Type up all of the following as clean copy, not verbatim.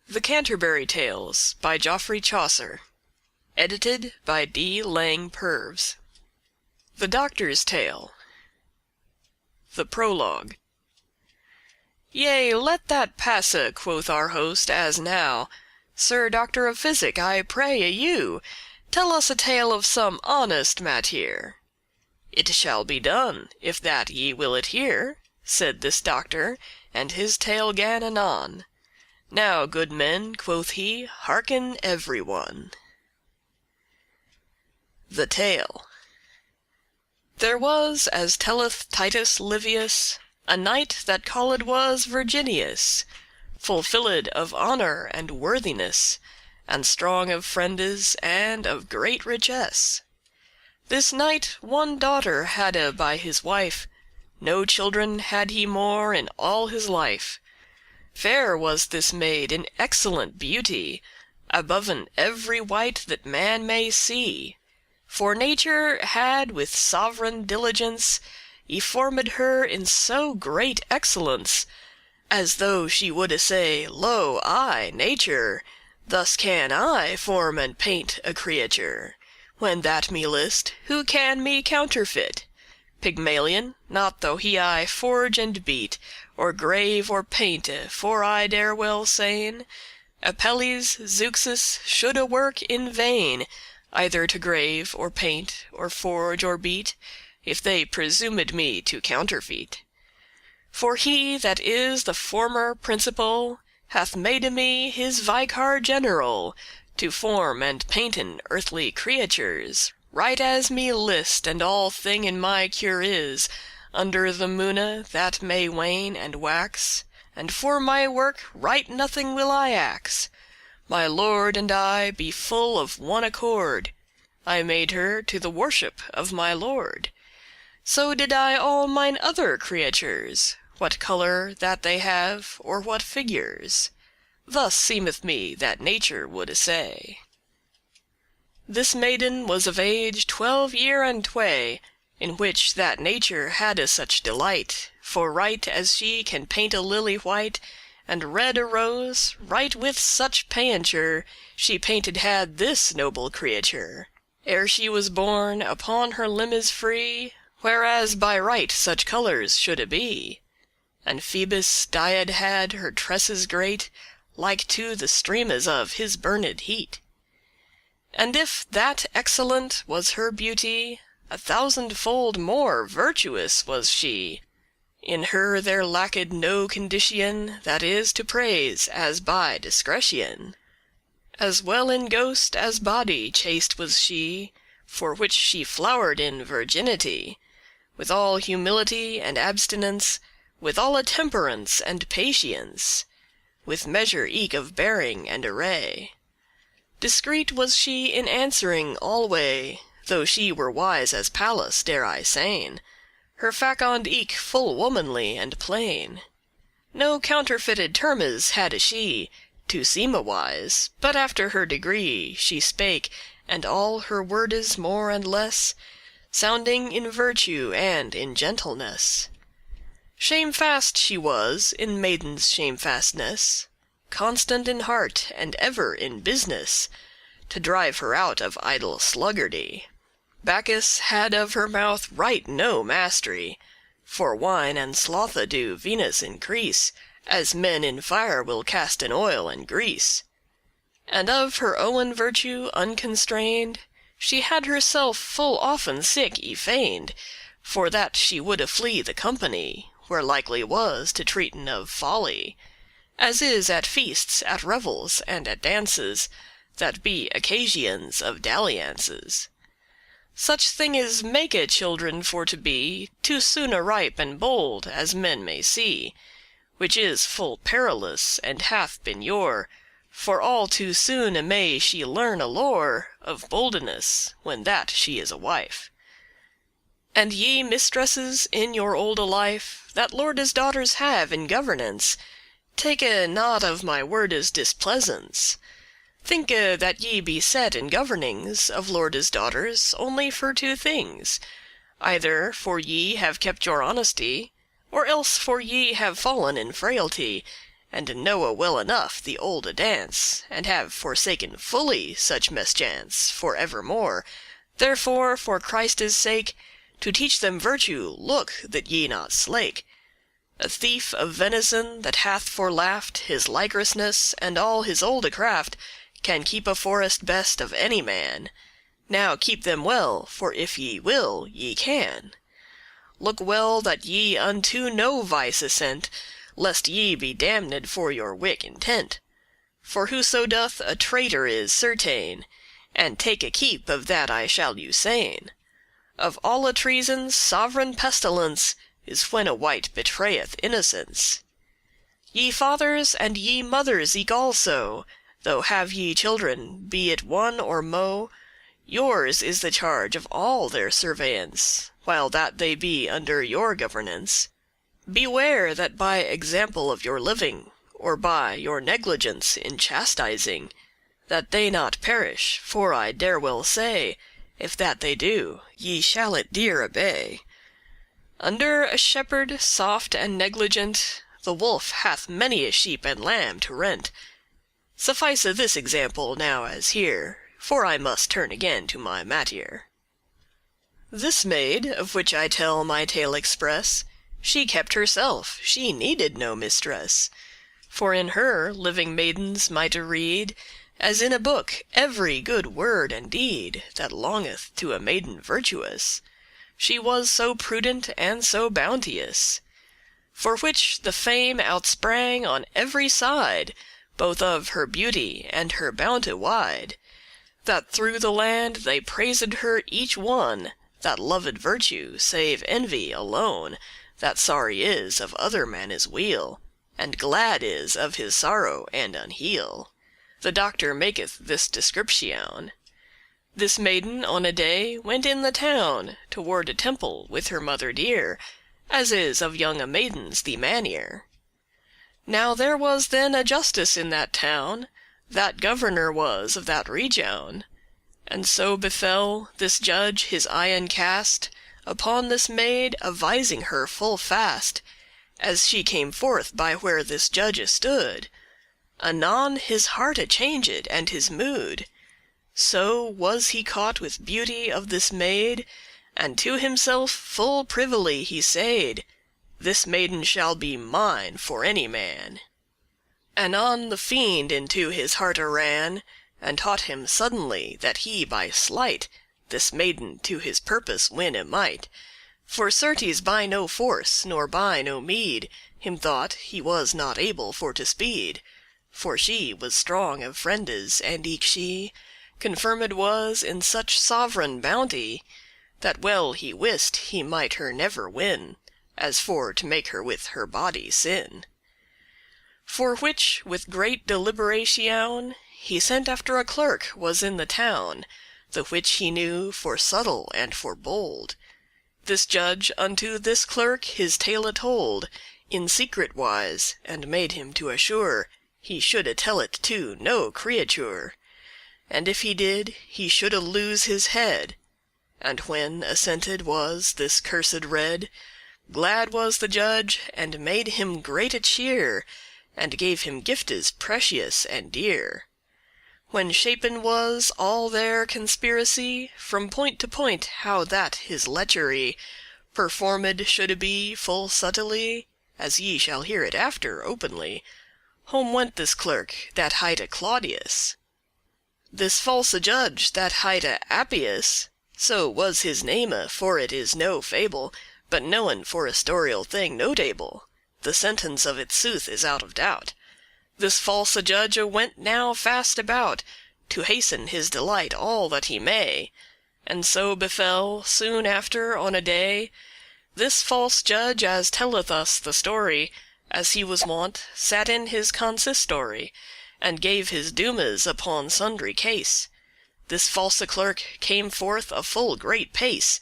The Canterbury Tales by Geoffrey Chaucer. Edited by D. Lang Purves. The Doctor's Tale. The Prologue. "Yea, let that passe," quoth our host, as now. "Sir Doctor of Physic, I pray you, tell us a tale of some honest mattere." "It shall be done, if that ye will it hear," said this doctor, and his tale gan anon. "Now, good men," quoth he, "hearken every one." The Tale. There was, as telleth Titus Livius, a knight that called was Virginius, fulfilled of honour and worthiness, and strong of friendes, and of great richess. This knight one daughter hadde by his wife, no children had he more in all his life. Fair was this maid in excellent beauty, aboven every wight that man may see. For nature had with sovran diligence y formed her in so great excellence, as though she woulde say, Lo, I, nature, thus can I form and paint a creature. When that me list, who can me counterfeit? Pygmalion, not though he I forge and beat, or grave or painte, for I dare well sayn, Apelles, Zeuxis, shoulde work in vain, either to grave, or paint, or forge, or beat, if they presumed me to counterfeit. For he that is the former principal hath made me his vicar general, to form and painten earthly creatures, right as me list, and all thing in my cure is, under the moone, that may wane and wax, and for my work right nothing will I ax. My lord and I be full of one accord. I made her to the worship of my lord. So did I all mine other creatures, what colour that they have, or what figures. Thus seemeth me that nature woulde say. This maiden was of age 12 year and 2, in which that nature hadde such delight, for right as she can paint a lily white, and red a rose, right with such painture she painted had this noble creature. Ere she was born, upon her limbes free, whereas by right such colours shoulde be. And Phoebus dyed had her tresses great, like to the streames of his burned heat. And if that excellent was her beauty, 1,000-fold more virtuous was she. In her there lacked no condition, that is to praise as by discretion. As well in ghost as body chaste was she, for which she flowered in virginity, with all humility and abstinence, with alle temperance and patience, with measure eke of bearing and array. Discreet was she in answering alway, though she were wise as Pallas, dare I sayn. Her facond eke full womanly and plain. No counterfeited termes hadde she, to seeme wise, but after her degree she spake, and all her wordes more and less, sounding in virtue and in gentleness. Shamefast she was in maiden's shamefastness, constant in heart and ever in business, to drive her out of idle sluggardy. Bacchus had of her mouth right no mastery, for wine and slothe do Venus increase, as men in fire will cast in oil and grease. And of her owen virtue unconstrained, she had herself full often sick y feigned, for that she woulde flee the company, where likely was to treaten of folly, as is at feasts, at revels, and at dances, that be occasions of dalliances. Such thinges make children for to be too soone ripe and bold, as men may see, which is full perilous, and hath been yore, for all too soone may she learn a lore of boldeness, when that she is a wife. And ye mistresses in your olde life, that lordes daughters have in governance, take not of my wordes displeasance. Thinke that ye be set in governings of lordes daughters only for 2 things, either for ye have kept your honesty, or else for ye have fallen in frailty, and knowe well enough the olde dance, and have forsaken fully such mischance for evermore. Therefore, for Christe's sake, to teach them virtue, look that ye not slake. A thief of venison that hath forlaft his ligrousness and all his olde craft, can keep a forest best of any man. Now keep them well, for if ye will, ye can. Look well that ye unto no vice assent, lest ye be damned for your wick intent. For whoso doth a traitor is certain, and take a keep of that I shall you sayn. Of alle treasons sovereign pestilence is when a wight betrayeth innocence. Ye fathers and ye mothers eke also, though have ye children, be it one or mo', yours is the charge of all their surveillance, while that they be under your governance. Beware that by example of your living, or by your negligence in chastising, that they not perish, for I dare well say, if that they do, ye shall it dear abay. Under a shepherd soft and negligent, the wolf hath many a sheep and lamb to rent. Suffice this example now as here, for I must turn again to my mattere. This maid, of which I tell my tale express, she kept herself, she needed no mistress. For in her living maidens mighte read, as in a book, every good word and deed that longeth to a maiden virtuous. She was so prudent and so bounteous, for which the fame outsprang on every side, both of her beauty and her bounte wide, that through the land they praised her each one, that loved virtue, save envy alone, that sorry is of other manne's weal, and glad is of his sorrow and unheal. The doctor maketh this description. This maiden on a day went in the town, toward a temple with her mother dear, as is of younge maidens the maniere. Now there was then a justice in that town, that governor was of that region. And so befell, this judge his eyen cast upon this maid, avising her full fast, as she came forth by where this judge stood. Anon his hearte changed and his mood. So was he caught with beauty of this maid, and to himself full privily he said, this maiden shall be mine for any man. Anon the fiend into his hearte ran, and taught him suddenly that he by sleight this maiden to his purpose winne might. For certes by no force nor by no meed him thought he was not able for to speed. For she was strong of friendes, and eke she confirmed was in such sov'reign bounty, that well he wist he might her never win, as for to make her with her body sin. For which with great deliberation he sent after a clerk was in the town, the which he knew for subtle and for bold. This judge unto this clerk his tale told, in secret wise, and made him to assure he shoulde tell it to no creature, and if he did, he shoulde lose his head. And when assented was this cursed read, glad was the judge, and made him greate cheer, and gave him giftes precious and dear. When shapen was all their conspiracy, from point to point how that his lechery performed shoulde be full subtilly, as ye shall hear it after openly, home went this clerk that highte Claudius. This false judge that highte Appius, so was his name, for it is no fable, but knowen for a storial thing notable. The sentence of it sooth is out of doubt. This false judge went now fast about, to hasten his delight all that he may. And so befell, soon after on a day, this false judge, as telleth us the story, as he was wont, sat in his consistory, and gave his doomes upon sundry case. This false clerk came forth a full great pace,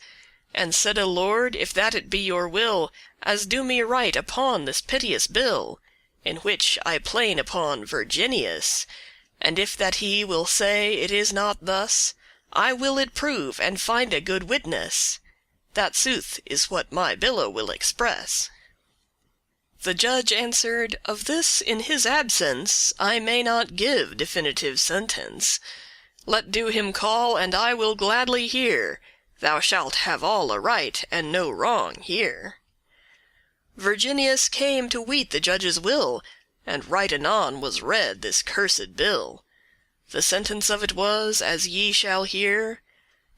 and saide, Lord, if that it be your will, as do me right upon this piteous bill, in which I plain upon Virginius, and if that he will say it is not thus, I will it prove and find a good witness. That sooth is what my bille will express. The judge answered, "Of this in his absence I may not give definitive sentence. Let do him call, and I will gladly hear. Thou shalt have all aright, and no wrong here." Virginius came to weet the judge's will, and right anon was read this cursed bill. The sentence of it was, as ye shall hear: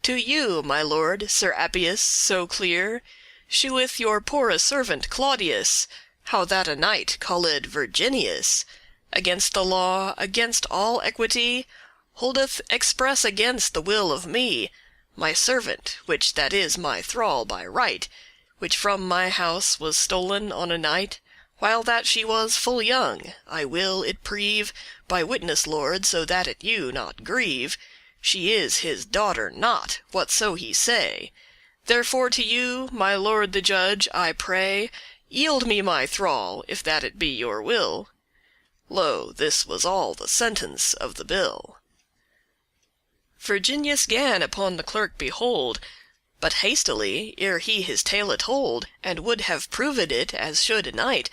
"To you, my lord, Sir Appius, so clear, sheweth your poore servant Claudius, how that a knight called Virginius, against the law, against all equity, holdeth express against the will of me, my servant, which that is my thrall by right, which from my house was stolen on a night, while that she was full young. I will it preve by witness, lord, so that it you not grieve. She is his daughter not, whatso he say. Therefore to you, my lord the judge, I pray, yield me my thrall, if that it be your will." Lo, this was all the sentence of the bill. Virginius gan upon the clerk behold, but hastily, ere he his tale told, and would have proved it as should a knight,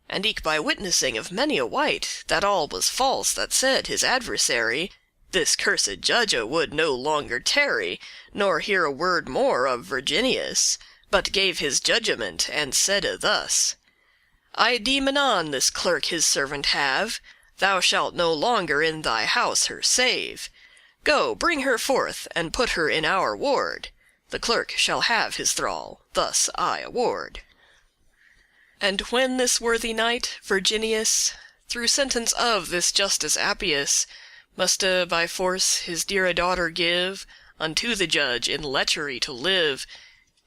and eke by witnessing of many a wight, that all was false that said his adversary, this cursed judge would no longer tarry, nor hear a word more of Virginius, but gave his judgement, and saide thus: "I deem anon this clerk his servant have. Thou shalt no longer in thy house her save. Go, bring her forth, and put her in our ward. The clerk shall have his thrall, thus I award." And when this worthy knight, Virginius, through sentence of this Justice Appius, muste by force his deare daughter give unto the judge in lechery to live,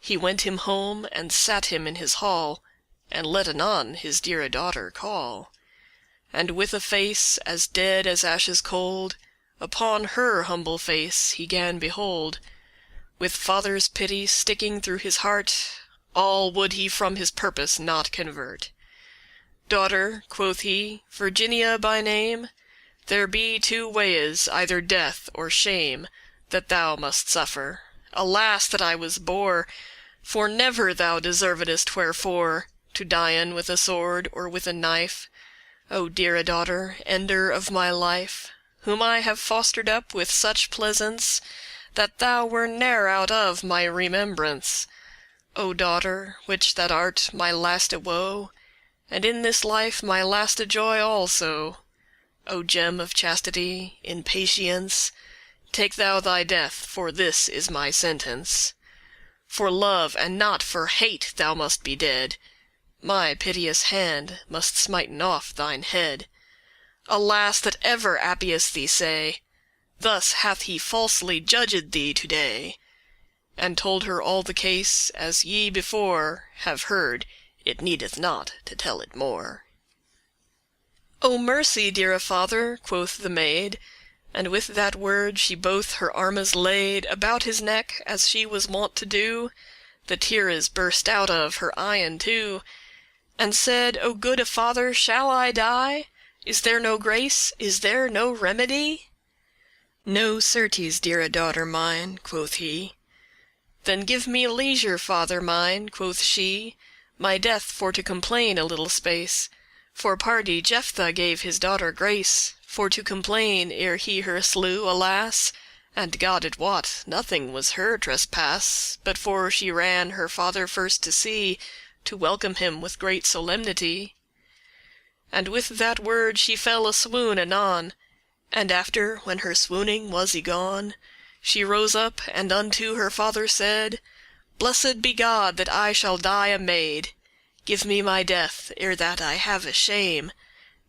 he went him home, and sat him in his hall, and let anon his deare daughter call. And with a face as dead as ashes cold, upon her humble face he gan behold. With father's pity sticking through his heart, all would he from his purpose not convert. "Daughter," quoth he, "Virginia by name, there be two wayes, either death or shame, that thou must suffer. Alas, that I was bore! For never thou deservedest wherefore to dien with a sword or with a knife. O deare daughter, ender of my life, whom I have fostered up with such pleasance, that thou were ne'er out of my remembrance. O daughter, which that art my laste woe, and in this life my laste joy also. O gem of chastity, in patience, take thou thy death, for this is my sentence. For love and not for hate thou must be dead. My piteous hand must smiten off thine head. Alas, that ever Appius thee say, thus hath he falsely judged thee to-day." And told her all the case, as ye before Have heard. It needeth not to tell it more. "O mercy, deare father," quoth the maid, and with that word she both her armes laid About his neck, as she was wont to do. The teares burst out of her eyen too, and said, "O goode father, shall I die? Is there no grace? Is there no remedy?" "No, certes, deare daughter mine," quoth he. "Then give me leisure, father mine," quoth she, "My death for to complain a little space. For pardie Jephthah gave his daughter grace For to complain ere he her slew, alas! And God it wot, nothing was her trespass, But for she ran her father first to see, To welcome him with great solemnity." And with that word she fell a swoon anon, And after, when her swooning was y gone, She rose up, and unto her father said, "Blessed be God that I shall die a maid. Give me my death, ere that I have shame.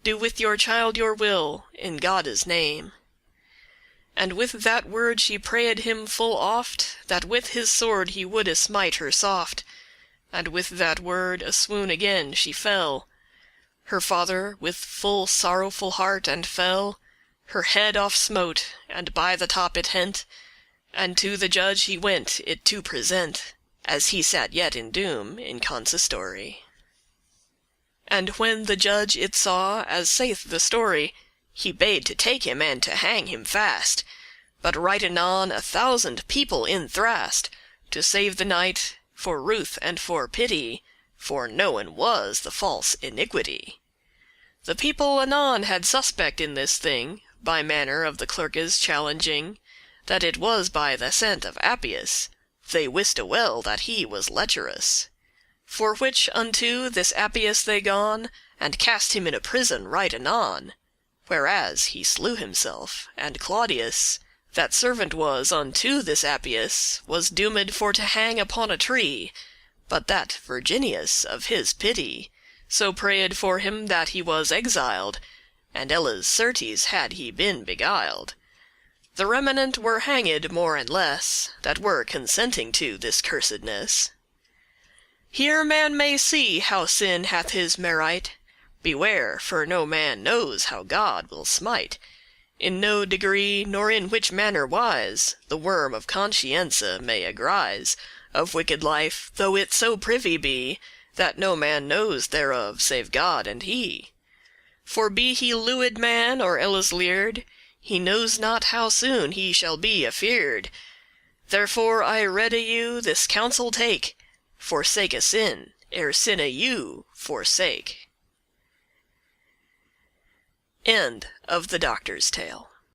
Do with your child your will, in Godde's name." And with that word she prayed him full oft, That with his sword he woulde smite her soft. And with that word a swoon again she fell. Her father with full sorrowful heart and fell, Her head off smote, and by the top it hent, And to the judge he went it to present, As he sat yet in doom in consistory. And when the judge it saw, as saith the story, He bade to take him and to hang him fast, But right anon 1,000 people in thrast, To save the knight, for ruth and for pity, for knowen was the false iniquity. The people anon had suspect in this thing, by manner of the clerkes challenging, that it was by th' assent of Appius. They wiste well that he was lecherous. For which unto this Appius they gon, and cast him in a prison right anon, whereas he slew himself, and Claudius, that servant was unto this Appius, was doomed for to hang upon a tree, but that Virginius of his pity so prayed for him that he was exiled, and elles certes had he been beguiled. The remanent were hanged more and less, that were consenting to this cursedness. Here man may see how sin hath his merite. Beware, for no man knows how God will smite. In no degree, nor in which manner wise, the worm of conscience may agrise of wicked life, though it so privy be, that no man knows thereof save God and he. For be he lewed man or elles leard, he knows not how soon he shall be afeard. Therefore I rede you this counsel take, forsake sin, ere sinne you forsake. End of the Doctor's Tale.